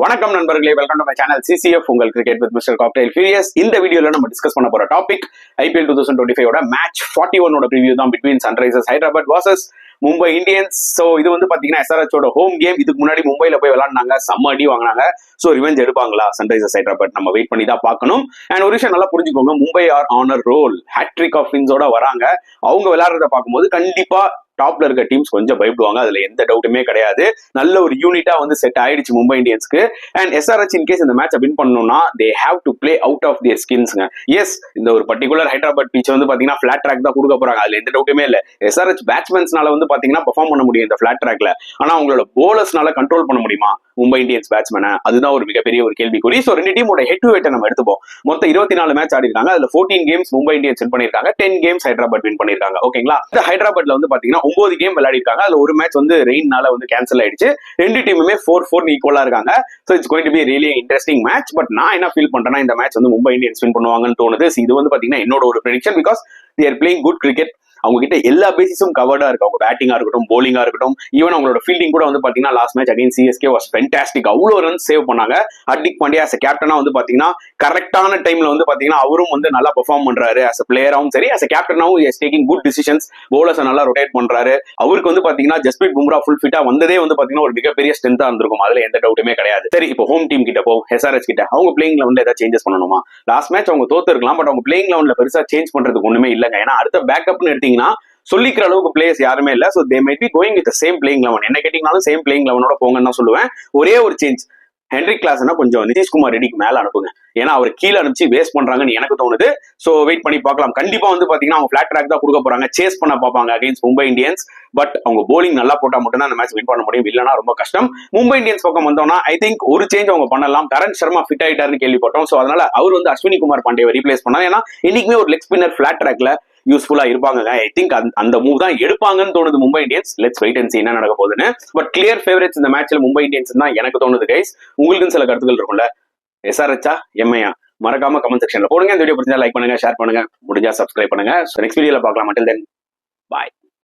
வணக்கம் நண்பர்களே, welcome to my channel CCF உங்கள் cricket with mister cocktail furious. இந்த வீடியோல நம்ம டிஸ்கஸ் பண்ண போற டாபிக் ஐபிஎல் 2025 மேட்ச் 41 ப்ரிவியூ தான் between Sunrisers Hyderabad versus Mumbai Indians. So இது வந்து பாத்தீங்கன்னா எஸ்ஆர்எச்சோட ஹோம் கேம். இதுக்கு முன்னாடி மும்பைல போய் விளையாடினாங்க, செம்ம அடி வாங்கினாங்க. ஸோ ரிவெஞ்ச் எடுப்பாங்களா சன்ரைசர்ஸ் ஹைதராபாத், நம்ம வெயிட் பண்ணி தான் பார்க்கணும். அண்ட் ஒரு விஷயம் நல்லா புரிஞ்சுக்கோங்க, Mumbai are on a roll, hat-trick of வின்ஸோட வராங்க. அவங்க விளையாடுறத பார்க்கும்போது கண்டிப்பா டாப்ல இருக்க டீம்ஸ் கொஞ்சம் பயப்படுவாங்க, அதுல எந்த டவுட்டுமே கிடையாது. நல்ல ஒரு யூனிட்டா வந்து செட் ஆயிடுச்சு மும்பை இந்தியன்ஸ்க்கு. அண்ட் எஸ்ஆர்எச் இன் கேஸ் இந்த மேட்ச் வின் பண்ணணும்னா they have to play out of their ஸ்கின்ஸ்ங்க. எஸ், இந்த ஒரு பர்டிகுலர் ஹைதராபாத் பிச் வந்து பாத்தீங்கன்னா ஃபிளாட் ட்ராக் தான் கொடுக்க போறாங்க, அதுல எந்த டவுட்டுமே இல்ல. எஸ்ஆர்எச் பேட்ஸ்மேன்ஸ்னால வந்து பாத்தீங்கன்னா பெர்ஃபார்ம் பண்ண முடியும் இந்த ஃபிளாட் ட்ராக்ல, ஆனா அவங்களோட போலர்ஸ்னால கண்ட்ரோல் பண்ண முடியுமா மும்பை இந்தியன்ஸ் பேட்ஸ்மேனை? அதுதான் ஒரு மிகப்பெரிய ஒரு கேள்விக்குறி. ஸோ ரெண்டு டீமோட ஹெட் டு ஹெட் நம்ம எடுத்துப்போம். மொத்தம் 24 மேட்ச் ஆடி இருக்காங்க, அதுல 14 கேம்ஸ் மும்பை இந்தியன்ஸ் வின் பண்ணிருக்காங்க, 10 கேம்ஸ் ஹைதராபாத் வின் பண்ணிருக்காங்க. ஓகேங்களா? ஹைதராபாத்ல வந்து பாத்தீங்கன்னா 9 கேம் விளையாடி இருக்காங்க, அதுல ஒரு மேட்ச் வந்து ரெயின்னால வந்து கேன்சல் ஆயிடுச்சு. ரெண்டு டீமுமே 4-4 ஈக்குவலா இருக்காங்க. So it's going to be really interesting match. But நான் என்ன ஃபீல் பண்றேன்னா, இந்த மேட்ச் வந்து மும்பை இந்தியன்ஸ் வின் பண்ணுவாங்கன்னு தோணுது. இது வந்து பாத்தீங்கன்னா என்னோட ஒரு prediction, because they are playing good cricket. அவங்க கிட்ட எல்லா பேசிஸும் கவர்டா இருக்கு. அவங்க பேட்டிங்கா இருக்கட்டும், போலிங்கா இருக்கட்டும், ஈவன் அவங்களோட ஃபீல்டிங் கூட வந்து பாத்தீங்கன்னா last match against CSK was fantastic. அவ்வளவு ரன்ஸ் சேவ் பண்ணாங்க. ஹர்திக் பாண்டியா as a கேப்டனா வந்து பாத்தீங்கன்னா கரெக்டான டைம்ல வந்து பாத்தீங்கன்னா அவரும் வந்து நல்லா பெர்ஃபார்ம் பண்றாரு. as a பிளேயராவும் சரி, as a கேப்டனாவும் he is taking good decisions. bowlers நல்லா ரொட்டேட் பண்றாரு. அவருக்கு வந்து பாத்தீங்கன்னா ஜஸ்பிரீத் பும்ரா ஃபுல் ஃபிட்டா வந்ததே வந்து பாத்தீங்கன்னா ஒரு மிகப்பெரிய ஸ்ட்ரென்த்தா இருந்திருக்கும், அதுல எந்த டவுட்டுமே கிடையாது. சரி, இப்போ ஹோம் டீம் கிட்ட போ, எஸ்ஆர்எச் கிட்ட அவங்க பிளேயிங் லெவன்ல ஏதாவது சேஞ்சஸ் பண்ணணுமா? லாஸ்ட் மேட்ச் அவங்க தோத்து இருக்கலாம், பட் அவங்க பிளேயிங் லெவன்ல பெருசா சேஞ்ச் பண்றதுக்கு ஒண்ணுமே இல்லைங்க. ஏன்னா அடுத்த பேக்கப்னு எடுத்தீங்கன்னா சொல்லிக்கிற அளவுக்கு பிளேயர்ஸ் யாருமே இல்ல. So they might be going with same playing eleven. என்ன கேட்டீங்கனாலும் சேம் பிளேயிங் லெவனோட போங்கன்னு தான் சொல்லுவேன். ஒரே ஒரு சேஞ்ச், ஹென்ரிக் கிளாஸ்னா கொஞ்சம் நிதிஷ்குமார் ரெட்டிக்கு மேல அனுப்புங்க. ஏன்னா அவர் கீழே அனுப்பிச்சு வேஸ்ட் பண்றாங்கன்னு எனக்கு தோணுது. சோ வெயிட் பண்ணி பார்க்கலாம். கண்டிப்பா வந்து பாத்தீங்கன்னா அவங்க ஃபிளாட் ட்ராக் தான் கொடுக்க போறாங்க, சேஸ் பண்ண பார்ப்பாங்க அகைன்ஸ்ட் மும்பை இந்தியன்ஸ். பட் அவங்க போலிங் நல்லா போட்டா மட்டும் தான் அந்த மேட்ச் வின் பண்ண முடியும், இல்லனா ரொம்ப கஷ்டம். மும்பை இந்தியன்ஸ் பக்கம் வந்தோம்னா ஐ திங்க் ஒரு சேஞ்ச் அவங்க பண்ணலாம். கரண் சர்மா ஃபிட் ஆயிட்டாருன்னு கேள்விப்பட்டோம். சோ அதனால அவர் வந்து அஸ்வினி குமார் பாண்டியை ரீப்ளேஸ் பண்ணாங்க. ஏன்னா இன்னைக்குமே ஒரு லெக் ஸ்பின்னர் ஃபிளாட் ட்ராக்ல யூஸ்ஃபுல்லா இருப்பாங்க. ஐ திங்க் அந்த மூவ் தான் எடுப்பாங்கன்னு தோணுது Mumbai Indians. Let's wait and see என்ன நடக்க போகுதுன்னு. பட் கிளியர் ஃபேவரட்ஸ் இந்த மேட்ச்ல மும்பை இந்தியன்ஸ் தான் எனக்கு தோணுது கைஸ். உங்களுக்கு சில கருத்துக்கள் இருக்கும்ல, எஸ்ஆர்எச்சா எம்ஐயா? மறக்காம கமெண்ட் செக்ஷன்ல போடுங்க. இந்த வீடியோ பிடிச்சா லைக் பண்ணுங்க, ஷேர் பண்ணுங்க, முடிஞ்சா சப்ஸ்கிரைப் பண்ணுங்க. நெக்ஸ்ட் வீடியோல பார்க்கலாம். until then, bye.